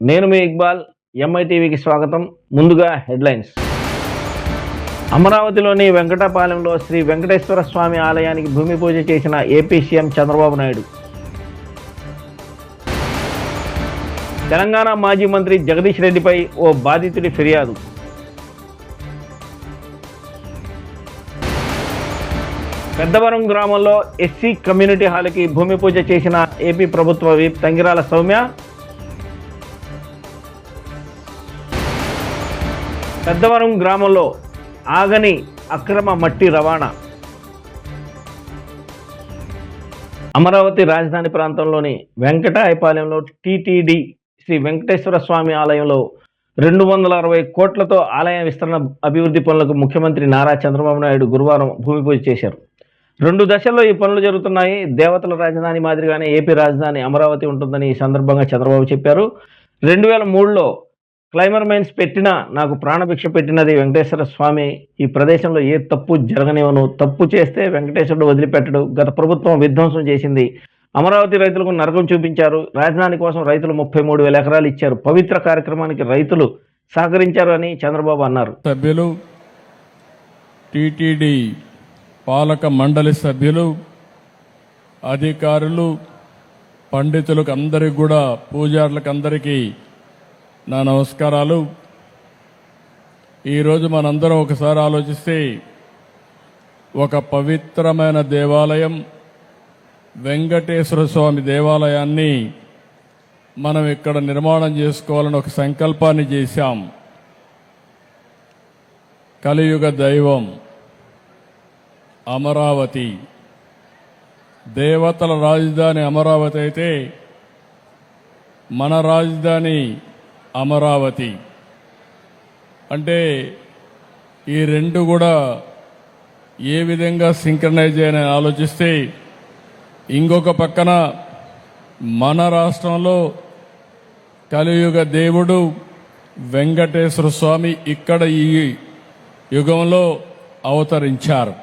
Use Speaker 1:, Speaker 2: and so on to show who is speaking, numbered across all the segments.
Speaker 1: నేను మీ ఇక్బాల్. ఎంఐటీవీకి స్వాగతం. ముందుగా హెడ్లైన్స్. అమరావతిలోని వెంకటపాలెంలో శ్రీ వెంకటేశ్వర స్వామి ఆలయానికి భూమి పూజ చేసిన ఏపీ సీఎం చంద్రబాబు నాయుడు. తెలంగాణ మాజీ మంత్రి జగదీష్ రెడ్డిపై ఓ బాధితుడి ఫిర్యాదు. పెద్దవరం గ్రామంలో ఎస్సీ కమ్యూనిటీ హాల్కి భూమి పూజ చేసిన ఏపీ ప్రభుత్వ విప్ తంగిరాల సౌమ్య. పెద్దవరం గ్రామంలో ఆగని అక్రమ మట్టి రవాణా. అమరావతి రాజధాని ప్రాంతంలోని వెంకటాయపాలెంలో టీటీడీ శ్రీ వెంకటేశ్వర స్వామి ఆలయంలో 260 కోట్లతో ఆలయ విస్తరణ అభివృద్ధి పనులకు ముఖ్యమంత్రి నారా చంద్రబాబు నాయుడు గురువారం భూమి పూజ చేశారు. 2 దశల్లో ఈ పనులు జరుగుతున్నాయి. దేవతల రాజధాని మాదిరిగానే ఏపీ రాజధాని అమరావతి ఉంటుందని ఈ సందర్భంగా చంద్రబాబు చెప్పారు. 2003లో క్లైమర్ మైన్స్ పెట్టినా నాకు ప్రాణభిక్ష పెట్టినది వెంకటేశ్వర స్వామి. ఈ ప్రదేశంలో ఏ తప్పు జరగనివ్వను. తప్పు చేస్తే వెంకటేశ్వరుడు వదిలిపెట్టడు. గత ప్రభుత్వం విధ్వంసం చేసింది. అమరావతి రైతులకు నరకం చూపించారు. రాజధాని కోసం రైతులు 33,000 ఎకరాలు ఇచ్చారు. పవిత్ర కార్యక్రమానికి రైతులు సహకరించారు అని చంద్రబాబు అన్నారు.
Speaker 2: సభ్యులు, టీటీడీ పాలక మండలి సభ్యులు, అధికారులు, పండితులకు అందరికి కూడా, పూజారులకు అందరికీ నా నమస్కారాలు. ఈరోజు మనందరం ఒకసారి ఆలోచిస్తే ఒక పవిత్రమైన దేవాలయం వెంకటేశ్వర స్వామి దేవాలయాన్ని మనం ఇక్కడ నిర్మాణం చేసుకోవాలని ఒక సంకల్పాన్ని చేశాం. కలియుగ దైవం అమరావతి, దేవతల రాజధాని అమరావతి అయితే మన రాజధాని అమరావతి. అంటే ఈ రెండు కూడా ఏ విధంగా సింక్రనైజ్ అని ఆలోచిస్తే, ఇంకొక పక్కన మన రాష్ట్రంలో కలియుగ దేవుడు వెంకటేశ్వర స్వామి ఇక్కడ ఈ యుగంలో అవతరించారు.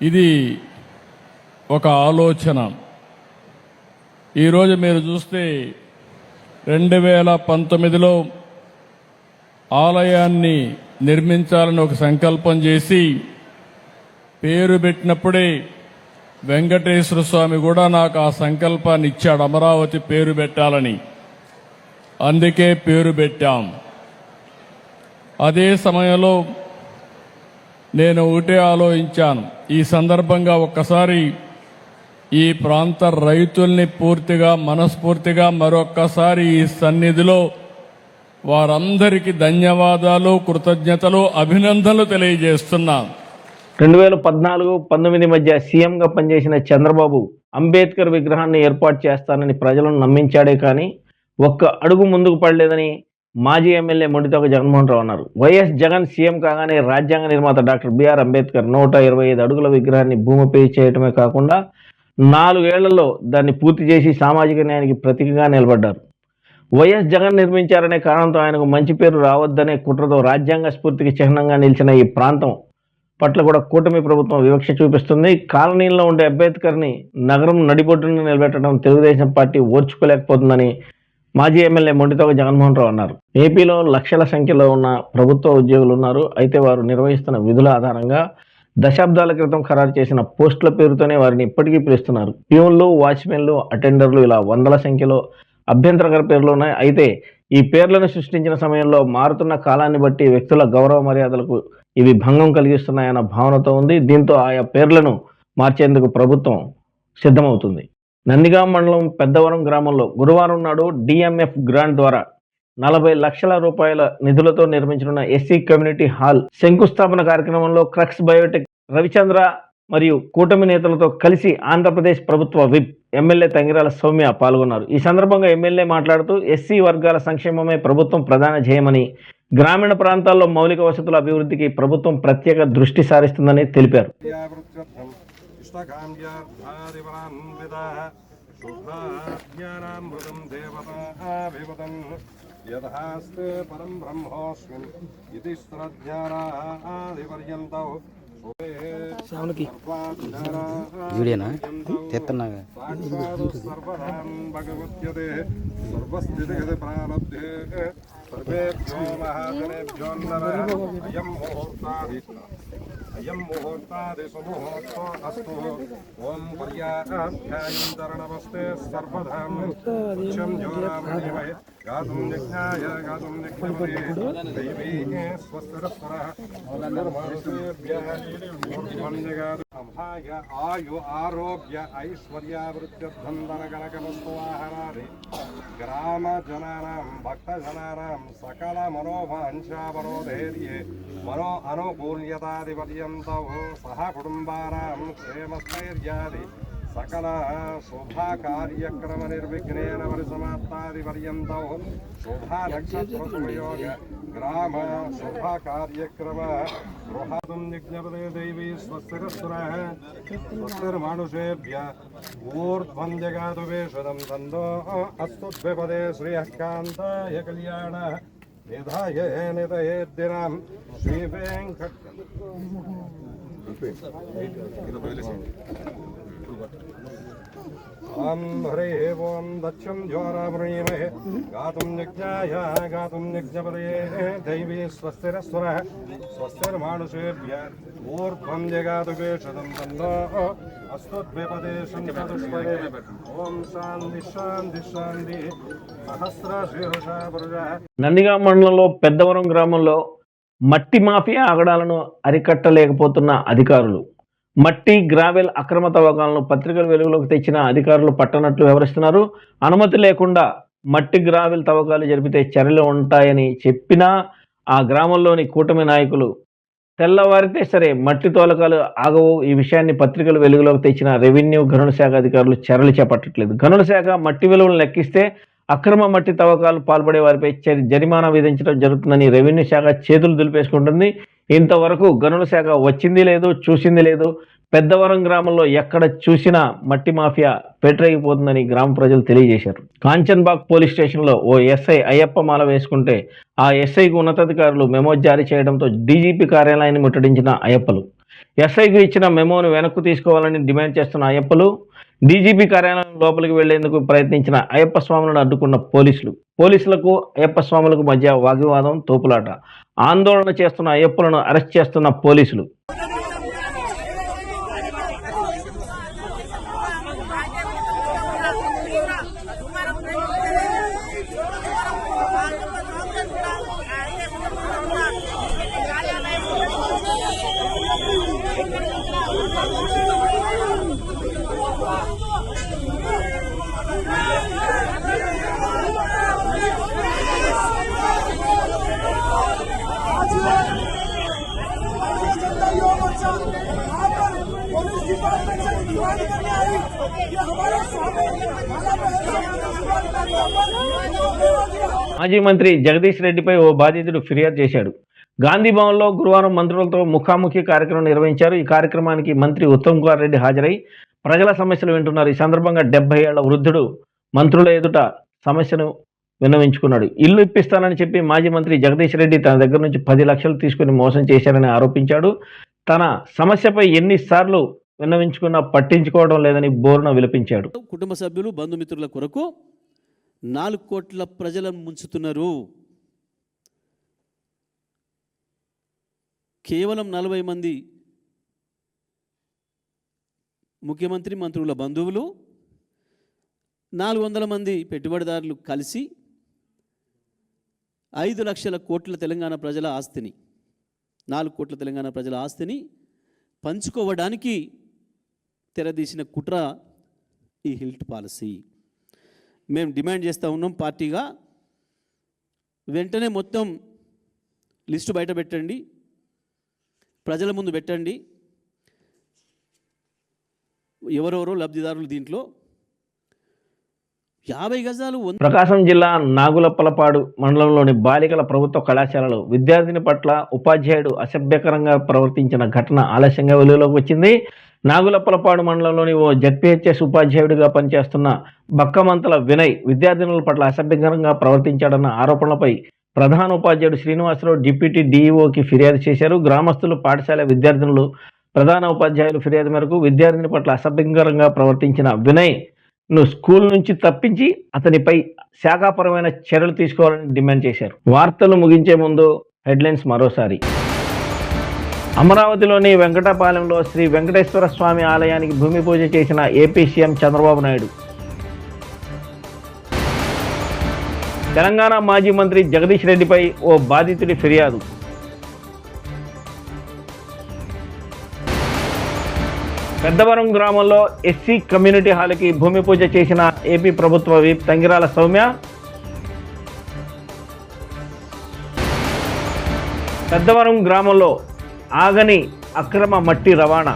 Speaker 2: ఇది ఒక ఆలోచన. ఈరోజు మీరు చూస్తే 2019లో ఆలయాన్ని నిర్మించాలని ఒక సంకల్పం చేసి పేరు పెట్టినప్పుడే వెంకటేశ్వర స్వామి కూడా నాకు ఆ సంకల్పాన్ని ఇచ్చాడు, అమరావతి పేరు పెట్టాలని. అందుకే పేరు పెట్టాం. అదే సమయంలో నేను ఒకటే ఆలోచించాను, ఈ సందర్భంగా ఒక్కసారి ఈ ప్రాంత రైతుల్ని పూర్తిగా మనస్ఫూర్తిగా మరొక్కసారి ఈ సన్నిధిలో వారందరికీ ధన్యవాదాలు, కృతజ్ఞతలు, అభినందనలు తెలియజేస్తున్నాను.
Speaker 1: 2014-19 మధ్య సీఎంగా పనిచేసిన చంద్రబాబు అంబేద్కర్ విగ్రహాన్ని ఏర్పాటు చేస్తానని ప్రజలను నమ్మించాడే కానీ ఒక్క అడుగు ముందుకు పడలేదని మాజీ ఎమ్మెల్యే మొండితోక జగన్మోహన్ రావు అన్నారు. వైఎస్ జగన్ సీఎం కాగానే రాజ్యాంగ నిర్మాత డాక్టర్ బిఆర్ అంబేద్కర్ 125 అడుగుల విగ్రహాన్ని భూమిపై చేయటమే కాకుండా 4 ఏళ్లలో దాన్ని పూర్తి చేసి సామాజిక న్యాయానికి ప్రతీకగా నిలబడ్డారు. వైఎస్ జగన్ నిర్మించారనే కారణంతో ఆయనకు మంచి పేరు రావద్దనే కుట్రతో రాజ్యాంగ స్ఫూర్తికి చిహ్నంగా నిలిచిన ఈ ప్రాంతం పట్ల కూడా కూటమి ప్రభుత్వం వివక్ష చూపిస్తుంది. కాలనీలో ఉండే అంబేద్కర్ని నగరం నడిబొడ్డున నిలబెట్టడం తెలుగుదేశం పార్టీ ఓర్చుకోలేకపోతుందని మాజీ ఎమ్మెల్యే మొండితోక జగన్మోహన్ రావు అన్నారు. ఏపీలో లక్షల సంఖ్యలో ఉన్న ప్రభుత్వ ఉద్యోగులు ఉన్నారు. అయితే వారు నిర్వహిస్తున్న విధుల ఆధారంగా దశాబ్దాల క్రితం ఖరారు చేసిన పోస్టుల పేరుతోనే వారిని ఇప్పటికీ పిలుస్తున్నారు. ప్యూన్లు, వాచ్మెన్లు, అటెండర్లు ఇలా వందల సంఖ్యలో అభ్యంతరకర పేర్లు ఉన్నాయి. అయితే ఈ పేర్లను సృష్టించిన సమయంలో మారుతున్న కాలాన్ని బట్టి వ్యక్తుల గౌరవ మర్యాదలకు ఇవి భంగం కలిగిస్తున్నాయన్న భావనతో ఉంది. దీంతో ఆయా పేర్లను మార్చేందుకు ప్రభుత్వం సిద్ధమవుతుంది. నందిగాం మండలం పెద్దవరం గ్రామంలో గురువారం నాడు డిఎంఎఫ్ గ్రాంట్ ద్వారా 40 లక్షల రూపాయల నిధులతో నిర్మించనున్న ఎస్సీ కమ్యూనిటీ హాల్ శంకుస్థాపన కార్యక్రమంలో క్రక్స్ బయోటెక్ రవిచంద్ర మరియు కూటమి నేతలతో కలిసి ఆంధ్రప్రదేశ్ ప్రభుత్వ విప్ ఎమ్మెల్యే తంగిరాల సౌమ్య పాల్గొన్నారు. ఈ సందర్భంగా ఎమ్మెల్యే మాట్లాడుతూ ఎస్సీ వర్గాల సంక్షేమమే ప్రభుత్వం ప్రధాన ధ్యేయమని, గ్రామీణ ప్రాంతాల్లో మౌలిక వసతుల అభివృద్ధికి ప్రభుత్వం ప్రత్యేక దృష్టి సారిస్తుందని తెలిపారు.
Speaker 3: వీడియోనా తెస్తున్నాగా
Speaker 4: అయం ముహూర్తాదిసుముహూర్తో అస్తు ఓం పర్యాఖ్యాయంతరణమస్తే సర్వధాం పుష్యం జ్యోరామణిమహే గాతుం యజ్ఞాయ గాతుం యజ్ఞపదే దైవీ స్వస్తిరస్వరః సంహాయ ఆయు ఆరోగ్య ఐశ్వర్యావృత్యర్థం ధనకనకమస్తు ఆహారాది గ్రామ జనానాం భక్తజనానాం సకల మనోవాంఛావరోధైర్యే మనో అనుకూల్యతాదిపర్యంతౌ సహ కుటుంబానాం క్షేమస్థైర్యాది సకల శోభా కార్యక్రమ నిర్విఘ్నేన పరిసమాప్తాదిపర్యంతౌ శోభా నక్షత్ర సుయోగ గ్రామ శోభా కార్యక్రమ గృహాతుం యజ్ఞపదే దైవీ స్వస్తిరస్సురః స్వస్తిర్మానుషేభ్య ఊర్ధ్వం జగాతు వేషదం తందో అస్తు ద్విపదే శ్రియః కాంతాయ కళ్యాణ నిధాయ నిధయేద్దినాం శ్రీ వెంకట ఓం హరే ఓం దక్షం జ్వారామృణీమహే గాతుం యజ్ఞాయ గాతుం యజ్ఞపదే దైవీ స్వస్తిరస్వరః స్వస్తిర్మానుషేభ్య ఊర్ధ్వం జగాతు వేషదం తందో అస్తు ద్విపదే శంఖదుష్పదే ఓం శాంతి శాంతి శాంతి సహస్రశీర్ష పురుష.
Speaker 1: నందిగామ మండలంలో పెద్దవరం గ్రామంలో మట్టి మాఫియా ఆగడాలను అరికట్టలేకపోతున్న అధికారులు, మట్టి గ్రావెల్ అక్రమ తవ్వకాలను పత్రికల వెలుగులోకి తెచ్చిన అధికారులు పట్టనట్లు వివరిస్తున్నారు. అనుమతి లేకుండా మట్టి గ్రావెల్ తవ్వకాలు జరిపితే చర్యలు ఉంటాయని చెప్పినా ఆ గ్రామంలోని కూటమి నాయకులు తెల్లవారితే సరే మట్టి తోలకాలు ఆగవు. ఈ విషయాన్ని పత్రికల వెలుగులోకి తెచ్చిన రెవెన్యూ గనుల శాఖ అధికారులు చర్యలు చేపట్టట్లేదు. గనుల శాఖ మట్టి విలువలు లెక్కిస్తే అక్రమ మట్టి తవ్వకాలు పాల్పడే వారిపై జరిమానా విధించడం జరుగుతుందని రెవెన్యూ శాఖ చేతులు దులిపేసుకుంటుంది. ఇంతవరకు గనుల శాఖ వచ్చింది లేదు, చూసింది లేదు. పెద్దవరం గ్రామంలో ఎక్కడ చూసినా మట్టి మాఫియా పెట్టరేగిపోతుందని గ్రామ ప్రజలు తెలియజేశారు. కాంచన్బాగ్ పోలీస్ స్టేషన్లో ఓ ఎస్ఐ అయ్యప్ప మాల వేసుకుంటే ఆ ఎస్ఐకు ఉన్నతాధికారులు మెమో జారీ చేయడంతో డీజీపీ కార్యాలయాన్ని ముట్టడించిన అయ్యప్పలు, ఎస్ఐకు ఇచ్చిన మెమోను వెనక్కు తీసుకోవాలని డిమాండ్ చేస్తున్న అయ్యప్పలు, డీజీపీ కార్యాలయం లోపలికి వెళ్లేందుకు ప్రయత్నించిన అయ్యప్ప స్వాములను అడ్డుకున్న పోలీసులకు అయ్యప్ప స్వాములకు మధ్య వాగ్వివాదం, తోపులాట. ఆందోళన చేస్తున్న అయ్యప్పలను అరెస్ట్ చేస్తున్న పోలీసులు. మాజీ మంత్రి జగదీష్ రెడ్డిపై ఓ బాధితుడు ఫిర్యాదు చేశాడు. గాంధీ భవన్లో గురువారం మంత్రులతో ముఖాముఖి కార్యక్రమం నిర్వహించారు. ఈ కార్యక్రమానికి మంత్రి ఉత్తమ్ కుమార్ రెడ్డి హాజరై ప్రజల సమస్యలు వింటున్నారు. ఈ సందర్భంగా 70 ఏళ్ల వృద్ధుడు మంత్రుల ఎదుట సమస్యను విన్నవించుకున్నాడు. ఇల్లు ఇప్పిస్తానని చెప్పి మాజీ మంత్రి జగదీష్ రెడ్డి తన దగ్గర నుంచి 10 లక్షలు తీసుకుని మోసం చేశారని ఆరోపించాడు. తన సమస్యపై ఎన్నిసార్లు విన్నవించుకున్నా పట్టించుకోవడం లేదని బోరున విలపించాడు.
Speaker 5: కుటుంబ సభ్యులు, బంధుమిత్రుల కొరకు 4 కోట్ల ప్రజలను ముంచుతున్నారు. కేవలం 40 మంది ముఖ్యమంత్రి మంత్రుల బంధువులు, 400 మంది పెట్టుబడిదారులు కలిసి 5 లక్షల కోట్ల తెలంగాణ ప్రజల ఆస్తిని, 4 కోట్ల తెలంగాణ ప్రజల ఆస్తిని పంచుకోవడానికి తెరదీసిన కుట్ర ఈ హిల్ట్ పాలసీ. మేము డిమాండ్ చేస్తూ ఉన్నాం పార్టీగా, వెంటనే మొత్తం లిస్టు బయట పెట్టండి, ప్రజల ముందు పెట్టండి, ఎవరెవరో లబ్ధిదారులు దీంట్లో 50 గజాలు.
Speaker 1: ప్రకాశం జిల్లా నాగులప్పలపాడు మండలంలోని బాలికల ప్రభుత్వ కళాశాలలో విద్యార్థిని పట్ల ఉపాధ్యాయుడు అసభ్యకరంగా ప్రవర్తించిన ఘటన ఆలస్యంగా వెలుగులోకి వచ్చింది. నాగులప్పలపాడు మండలంలోని ఓ జెడ్పీహెచ్ఎస్ ఉపాధ్యాయుడిగా పనిచేస్తున్న బక్కమంతల వినయ్ విద్యార్థినుల పట్ల అసభ్యకరంగా ప్రవర్తించాడన్న ఆరోపణలపై ప్రధాన ఉపాధ్యాయుడు శ్రీనివాసరావు డిప్యూటీ డీఈఓకి ఫిర్యాదు చేశారు. గ్రామస్తులు, పాఠశాల విద్యార్థినులు ప్రధాన ఉపాధ్యాయులు ఫిర్యాదు మేరకు విద్యార్థిని పట్ల అసభ్యంకరంగా ప్రవర్తించిన వినయ్ను స్కూల్ నుంచి తప్పించి అతనిపై శాఖాపరమైన చర్యలు తీసుకోవాలని డిమాండ్ చేశారు. వార్తలు ముగించే ముందు హెడ్లైన్స్ మరోసారి. అమరావతిలోని వెంకటపాలెంలో శ్రీ వెంకటేశ్వర స్వామి ఆలయానికి భూమి పూజ చేసిన ఏపీ సీఎం చంద్రబాబు నాయుడు. తెలంగాణ మాజీ మంత్రి జగదీష్ రెడ్డిపై ఓ బాధితుడి ఫిర్యాదు. పెద్దవరం గ్రామంలో ఎస్సీ కమ్యూనిటీ హాల్కి భూమి పూజ చేసిన ఏపీ ప్రభుత్వ విప్ తంగిరాల సౌమ్య. పెద్దవరం గ్రామంలో ఆగని అక్రమ మట్టి రవాణా.